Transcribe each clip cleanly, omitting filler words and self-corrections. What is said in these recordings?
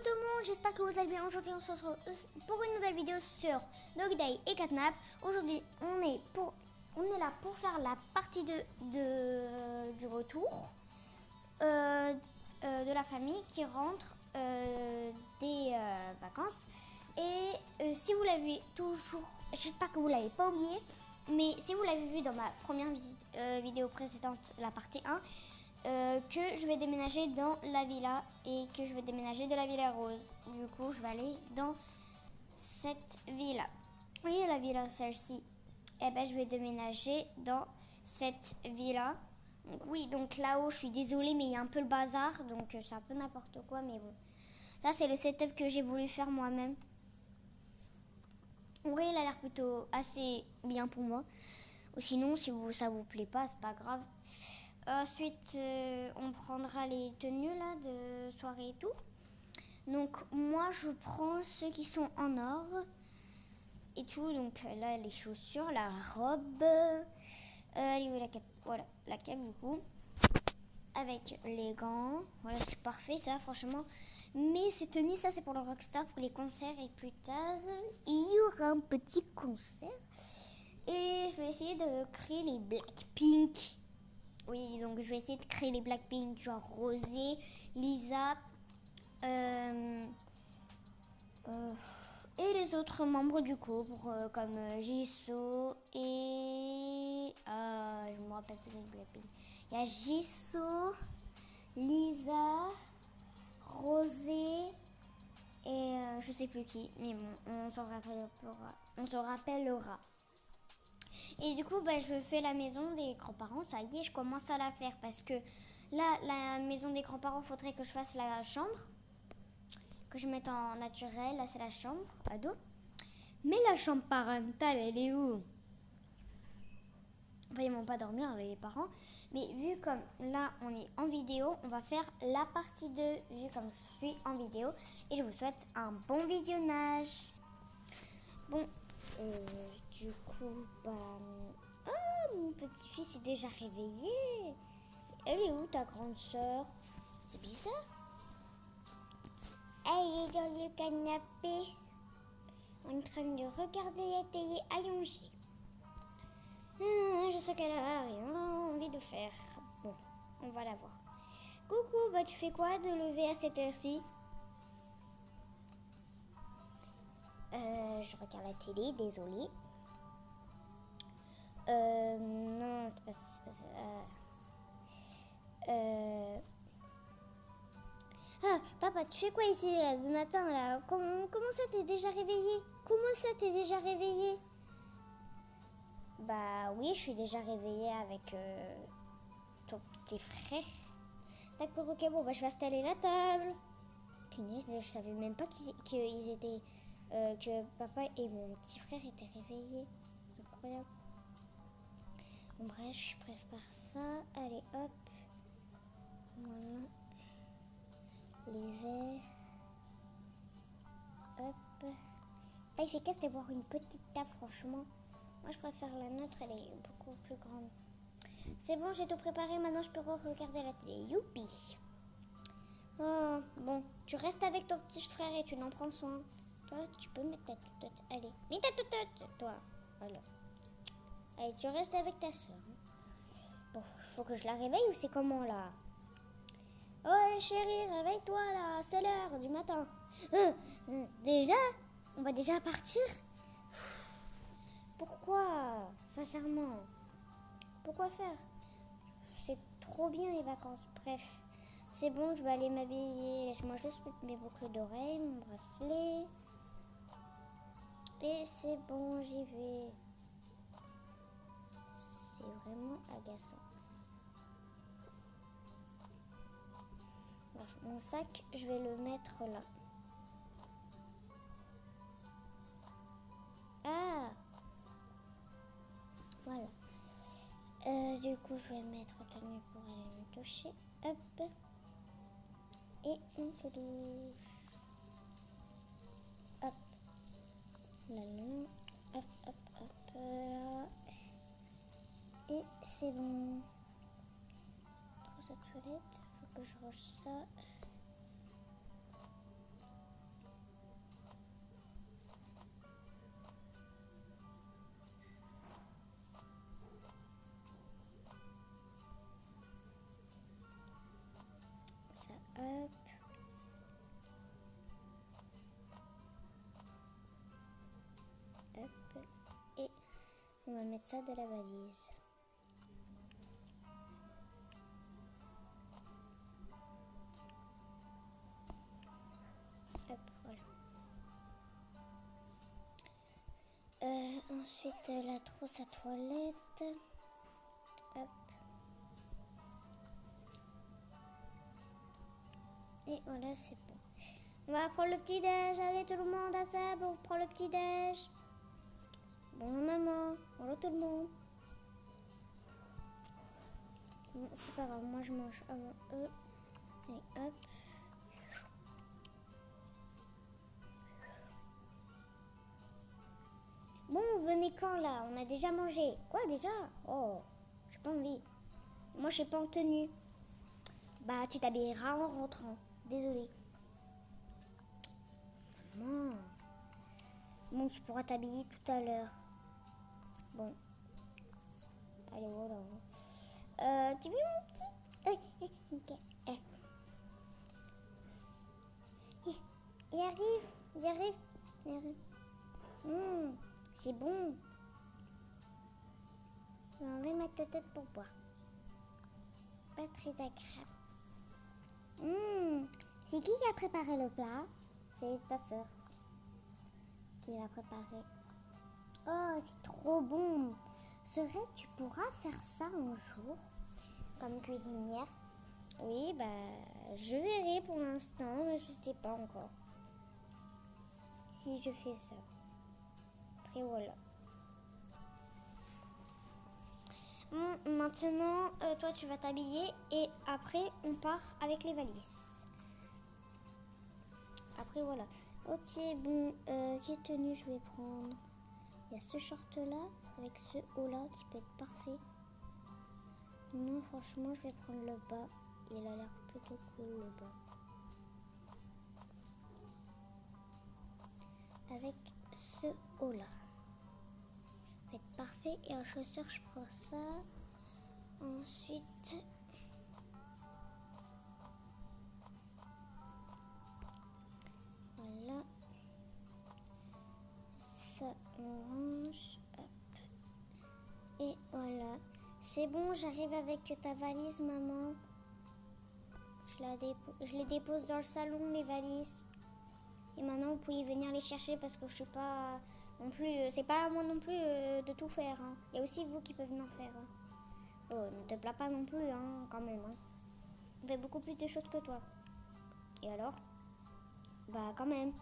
tout le monde, j'espère que vous allez bien. Aujourd'hui on se retrouve pour une nouvelle vidéo sur Dog Day et Catnap. Aujourd'hui on est là pour faire la partie du retour de la famille qui rentre des vacances. Et si vous l'avez toujours, j'espère que vous l'avez pas oublié, mais si vous l'avez vu dans ma première vidéo précédente, la partie 1, que je vais déménager dans la villa et que je vais déménager de la villa rose. Du coup, je vais aller dans cette villa. Vous voyez la villa, celle-ci? Eh ben, je vais déménager dans cette villa. Donc, oui, donc là-haut, je suis désolée, mais il y a un peu le bazar, donc c'est un peu n'importe quoi, mais bon. Ça, c'est le setup que j'ai voulu faire moi-même. En vrai, il a l'air plutôt assez bien pour moi. Ou sinon, si ça vous plaît pas, c'est pas grave. Ensuite, on prendra les tenues là de soirée et tout. Donc moi, je prends ceux qui sont en or et tout. Donc là, les chaussures, la robe, la cape. Voilà, la cape du coup. Avec les gants. Voilà, c'est parfait ça, franchement. Mais ces tenues, ça c'est pour le Rockstar, pour les concerts. Et plus tard, il y aura un petit concert. Et je vais essayer de créer les Blackpink. Oui, donc je vais essayer de créer les Blackpink, genre Rosé, Lisa, et les autres membres du couple, comme Jisoo et... je me rappelle plus des Blackpink. Il y a Jisoo, Lisa, Rosé et je sais plus qui, mais bon, on s'en rappellera. Et du coup, je fais la maison des grands-parents. Ça y est, je commence à la faire parce que là, la maison des grands-parents, il faudrait que je fasse la chambre, que je mette en naturel. Là, c'est la chambre ado. Mais la chambre parentale, elle est où? Enfin, ils vont pas dormir, les parents. Mais vu comme là, on est en vidéo, on va faire la partie 2, vu comme je suis en vidéo. Et je vous souhaite un bon visionnage. Bon, du coup, mon petit-fils est déjà réveillé. Elle est où ta grande sœur? C'est bizarre. Elle est dans le canapé, en train de regarder la télé allongée. Je sais qu'elle a rien envie de faire. Bon, on va la voir. Coucou, tu fais quoi de lever à cette heure-ci? Je regarde la télé, désolée. Non, c'est pas ça. Ah, papa, tu fais quoi ici ce matin là? Comment ça t'es déjà réveillé? Comment ça t'es déjà réveillé? Bah oui, je suis déjà réveillée avec ton petit frère. D'accord, ok, bon, je vais installer la table. Punaise, je savais même pas qu'ils étaient... que papa et mon petit frère étaient réveillés. C'est incroyable. Bon, bref, je prépare ça. Allez, hop. Voilà. Les verres. Hop. Ah, il fait casse de voir une petite table, franchement. Moi, je préfère la nôtre, elle est beaucoup plus grande. C'est bon, j'ai tout préparé. Maintenant, je peux regarder la télé. Youpi. Oh, bon, tu restes avec ton petit frère et tu n'en prends soin. Toi, tu peux mettre ta tête. Allez, mets ta tête, toi. Voilà. Allez, tu restes avec ta soeur. Bon, faut que je la réveille ou c'est comment, là? Oh, chérie, réveille-toi, là. C'est l'heure du matin. Déjà? On va déjà partir? Pourquoi? Sincèrement. Pourquoi faire? C'est trop bien les vacances. Bref. C'est bon, je vais aller m'habiller. Laisse-moi juste mettre mes boucles d'oreilles, mon bracelet. Et c'est bon, j'y vais. C'est vraiment agaçant. Bref, mon sac, je vais le mettre là. Ah! Voilà. Du coup, je vais mettre tenue pour aller me toucher. Hop. Et on se douche. Hop. Là. Hop, hop, hop. Là. Et c'est bon. Trop sa toilette. Faut que je range ça. mettre ça de la valise. Hop, voilà. Ensuite, la trousse à toilette. Hop. Et voilà, c'est bon. On va prendre le petit-déj. Allez, tout le monde à table, on prend le petit-déj. Bonjour maman. Bonjour tout le monde. Bon, c'est pas grave, moi je mange avant eux. Allez, hop. Bon, venez quand là? On a déjà mangé. Quoi déjà? Oh, j'ai pas envie. Moi je suis pas en tenue. Bah tu t'habilleras en rentrant. Désolée. Maman. Bon, tu pourras t'habiller tout à l'heure. Bon. Allez, voilà. Tu veux mon petit? Ok. Il arrive. Il arrive. Il arrive. C'est bon. Je vais enlever ma tête pour boire. Pas très agréable. C'est qui a préparé le plat? C'est ta soeur qui l'a préparé. Oh, c'est trop bon. Serait tu pourras faire ça un jour comme cuisinière? Oui, bah, je verrai pour l'instant, mais je sais pas encore si je fais ça. Après, voilà. Maintenant, toi, tu vas t'habiller et après, on part avec les valises. Après, voilà. Ok, bon, quelle tenue je vais prendre? Il y a ce short-là avec ce haut-là qui peut être parfait. Non, franchement, je vais prendre le bas. Il a l'air plutôt cool, le bas. Avec ce haut-là. Ça va être parfait. Et en chaussures, je prends ça. Ensuite... Voilà. Ça, on range. Hop. Et voilà. C'est bon, j'arrive avec ta valise, maman. Je les dépose dans le salon, les valises. Et maintenant, vous pouvez venir les chercher parce que je suis pas non plus... c'est pas à moi non plus de tout faire. Hein. Il y a aussi vous qui pouvez venir faire. Hein. Oh, ne te plains pas non plus, hein, quand même. Hein. On fait beaucoup plus de choses que toi. Et alors? Bah, quand même.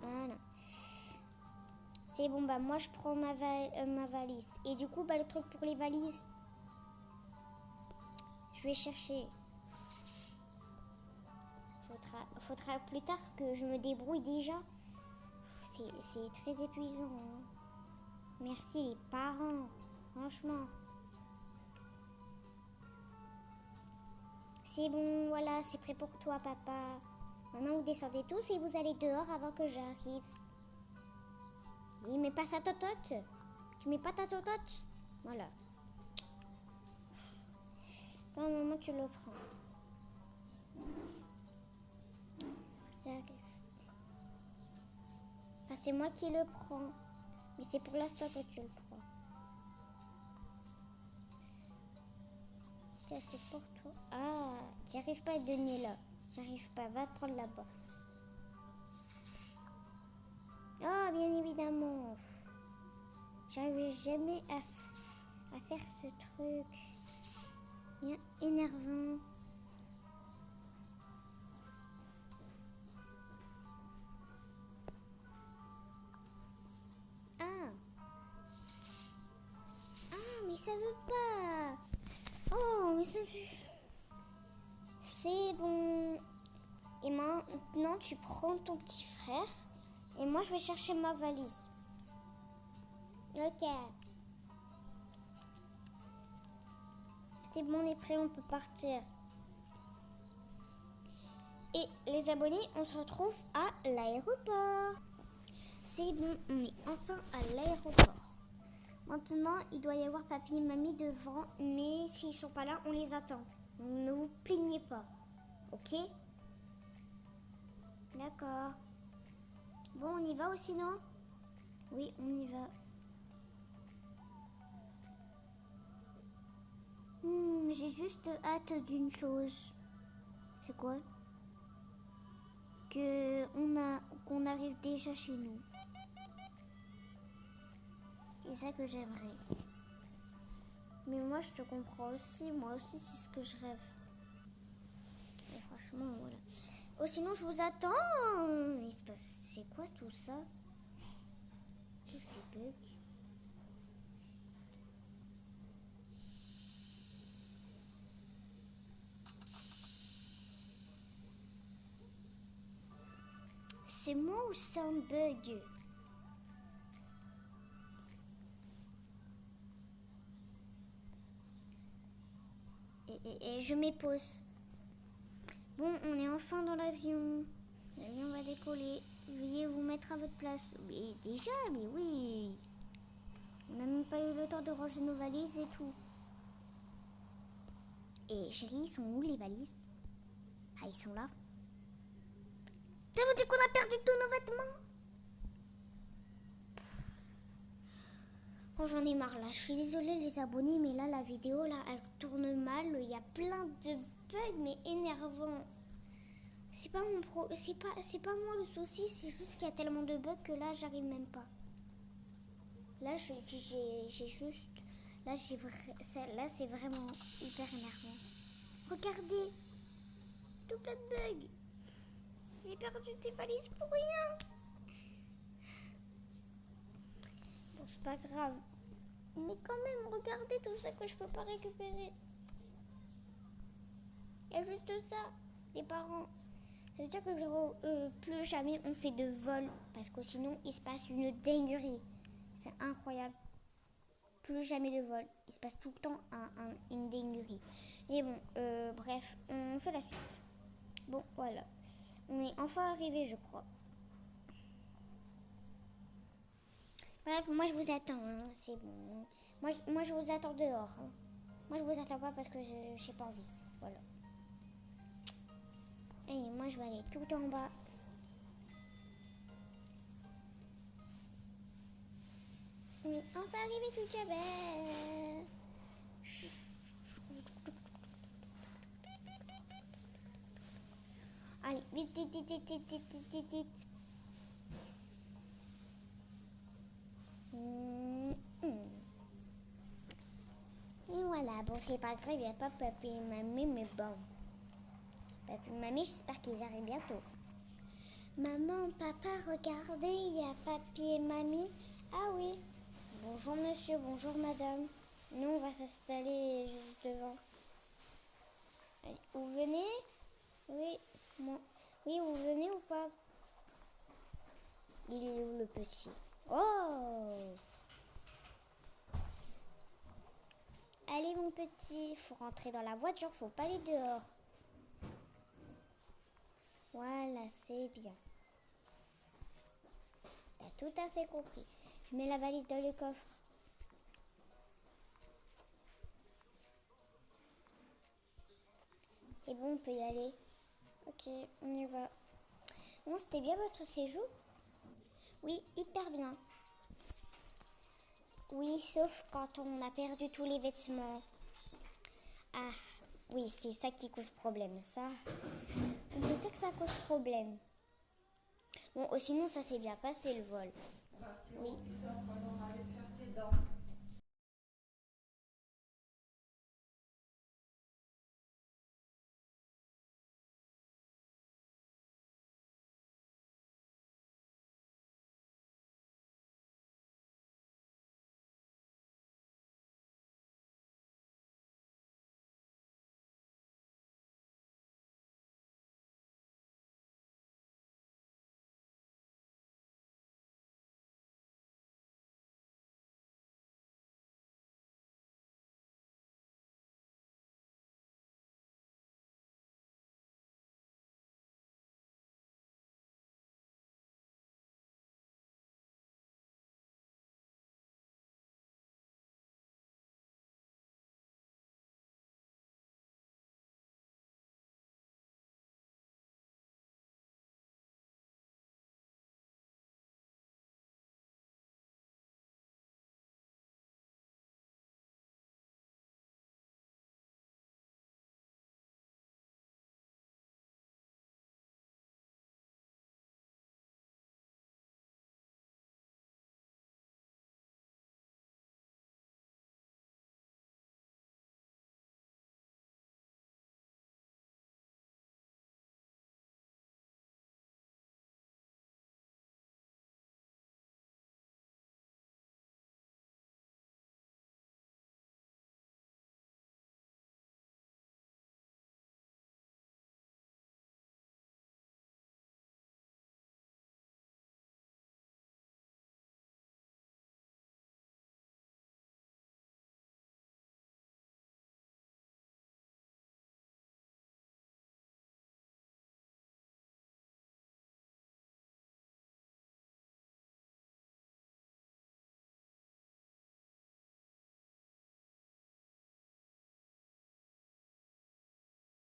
Voilà. C'est bon, bah moi je prends ma valise. Et du coup, bah le truc pour les valises, je vais chercher. Faudra plus tard que je me débrouille déjà. C'est très épuisant. Hein. Merci les parents, franchement. C'est bon, voilà, c'est prêt pour toi, papa. Maintenant, vous descendez tous et vous allez dehors avant que j'arrive. Il met pas sa totote. Tu mets pas ta totote. Voilà. À un moment, tu le prends. J'arrive. Ah, c'est moi qui le prends. Mais c'est pour l'instant que tu le prends. Tiens, c'est pour toi. Ah, j'arrive pas à donner là. J'arrive pas. Va te prendre là-bas. Ah, bien évidemment. J'arrive jamais à faire ce truc. Bien énervant. Ah. Ah, mais ça veut pas. Oh, mais ça veut... C'est bon. Et maintenant, tu prends ton petit frère. Et moi, je vais chercher ma valise. Ok. C'est bon, on est prêt, on peut partir. Et les abonnés, on se retrouve à l'aéroport. C'est bon, on est enfin à l'aéroport. Maintenant, il doit y avoir papy et mamie devant, mais s'ils sont pas là, on les attend. Donc, ne vous plaignez pas, ok? D'accord. Bon, on y va aussi, non? Oui, on y va. J'ai juste hâte d'une chose. C'est quoi? Qu'on arrive déjà chez nous. C'est ça que j'aimerais. Mais moi, je te comprends aussi. Moi aussi, c'est ce que je rêve. Et franchement, voilà. Oh, sinon, je vous attends. Il se passe... C'est quoi tout ça? Tous ces bugs. C'est moi ou c'est un bug? Et je m'épose. Bon, on est enfin dans l'avion. L'avion va décoller. Veuillez vous mettre à votre place. Mais déjà, mais oui. On n'a même pas eu le temps de ranger nos valises et tout. Et chérie, ils sont où les valises? Ah, ils sont là. Ça veut dire qu'on a perdu tous nos vêtements? Oh, j'en ai marre là. Je suis désolée les abonnés, mais là la vidéo là, elle tourne mal. Il y a plein de bugs, mais énervants. C'est pas c'est pas moi le souci. C'est juste qu'il y a tellement de bugs que là, j'arrive même pas. Là, j'ai juste, là c'est vraiment hyper énervant. Regardez, tout plein de bugs. J'ai perdu tes valises pour rien. Bon, c'est pas grave. Mais quand même, regardez tout ça que je peux pas récupérer. Il y a juste ça, des parents. Ça veut dire que plus jamais on fait de vol. Parce que sinon, il se passe une dinguerie. C'est incroyable. Plus jamais de vol. Il se passe tout le temps une dinguerie. Et bon, bref, on fait la suite. Bon, voilà. On est enfin arrivé, je crois. Bref, moi je vous attends, hein, c'est bon. Moi je vous attends dehors. Hein. Moi je vous attends pas parce que je n'ai pas envie. Voilà. Et moi je vais aller tout en bas. On est enfin arrivé tout à l'heure. Allez, vite, vite, vite, vite, vite, vite, vite, vite. Et voilà, bon, c'est pas grave, il n'y a pas papy et mamie, mais bon. Papy et mamie, j'espère qu'ils arrivent bientôt. Maman, papa, regardez, il y a papy et mamie. Ah oui. Bonjour monsieur, bonjour madame. Nous, on va s'installer juste devant. Allez, vous venez? Oui, moi. Oui, vous venez ou pas? Il est où le petit? Oh! Allez mon petit, faut rentrer dans la voiture, faut pas aller dehors. Voilà, c'est bien. T'as tout à fait compris. Je mets la valise dans le coffre. Et bon, on peut y aller. Ok, on y va. Bon, c'était bien votre séjour? Oui, hyper bien. Oui, sauf quand on a perdu tous les vêtements. Ah, oui, c'est ça qui cause problème. Ça, on peut dire que ça cause problème. Bon, sinon, ça s'est bien passé le vol. Oui.